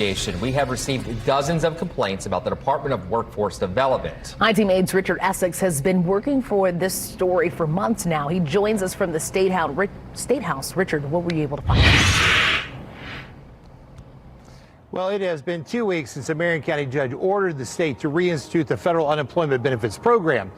We have received dozens of complaints about the Department of Workforce Development. IT-Maid's Richard Essex has been working for this story for months now. He joins us from the State House. Richard, what were you able to find out? Well, it has been 2 weeks since a Marion County judge ordered the state to reinstitute the federal unemployment benefits program.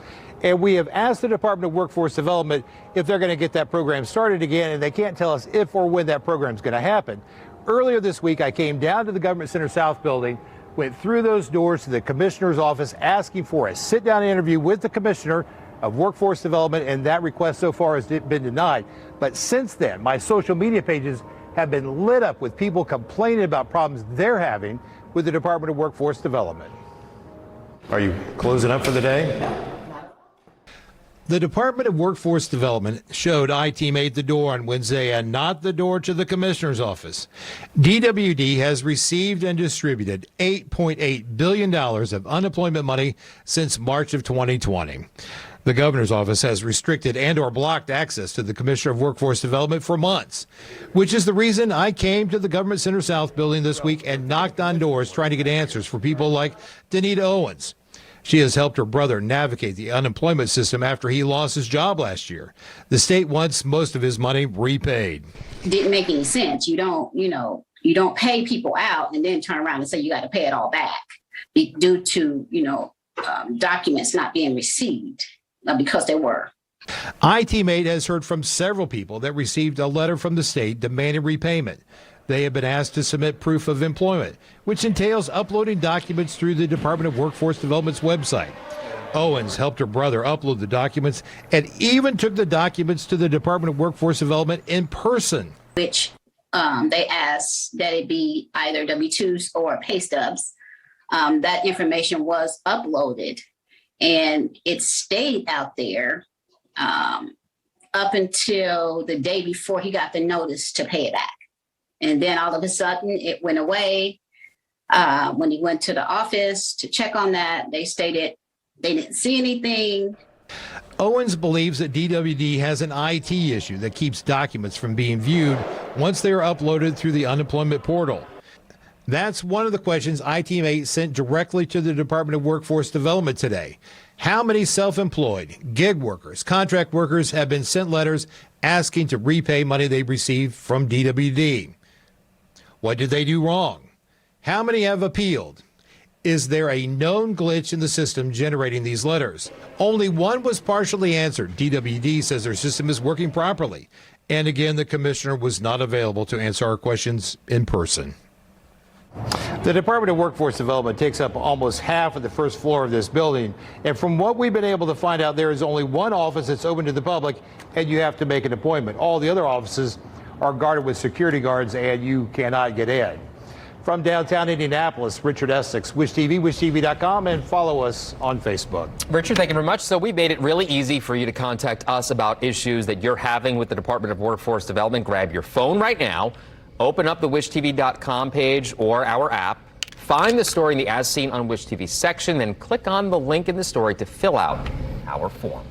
And we have asked the Department of Workforce Development if they're going to get that program started again, and they can't tell us if or when that program is going to happen. Earlier this week, I came down to the Government Center South building, went through those doors to the commissioner's office asking for a sit-down interview with the commissioner of Workforce Development, and that request so far has been denied. But since then, my social media pages have been lit up with people complaining about problems they're having with the Department of Workforce Development. Are you closing up for the day? The Department of Workforce Development showed IT-Maid the door on Wednesday and not the door to the commissioner's office. DWD has received and distributed $8.8 billion of unemployment money since March of 2020. The governor's office has restricted and or blocked access to the Commissioner of Workforce Development for months, which is the reason I came to the Government Center South building this week and knocked on doors trying to get answers for people like Danita Owens. She has helped her brother navigate the unemployment system after he lost his job last year. The state wants most of his money repaid. Didn't make any sense. You don't pay people out and then turn around and say you got to pay it all back due to, documents not being received because they were. IT-Maid has heard from several people that received a letter from the state demanding repayment. They have been asked to submit proof of employment, which entails uploading documents through the Department of Workforce Development's website. Owens helped her brother upload the documents and even took the documents to the Department of Workforce Development in person. Which they asked that it be either W-2s or pay stubs. That information was uploaded and it stayed out there up until the day before he got the notice to pay it back. And then all of a sudden it went away. When he went to the office to check on that, they stated they didn't see anything. Owens believes that DWD has an IT issue that keeps documents from being viewed once they are uploaded through the unemployment portal. That's one of the questions IT-Maid sent directly to the Department of Workforce Development today. How many self-employed, gig workers, contract workers have been sent letters asking to repay money they received from DWD? What did they do wrong? How many have appealed? Is there a known glitch in the system generating these letters? Only one was partially answered. DWD says their system is working properly. And again, the commissioner was not available to answer our questions in person. The Department of Workforce Development takes up almost half of the first floor of this building. And from what we've been able to find out, there is only one office that's open to the public, and you have to make an appointment. All the other offices are guarded with security guards, and you cannot get in. From downtown Indianapolis, Richard Essex, Wish TV, wishtv.com, and follow us on Facebook. Richard, thank you very much. So we made it really easy for you to contact us about issues that you're having with the Department of Workforce Development. Grab your phone right now, open up the wishtv.com page or our app, find the story in the As Seen on Wish TV section, then click on the link in the story to fill out our form.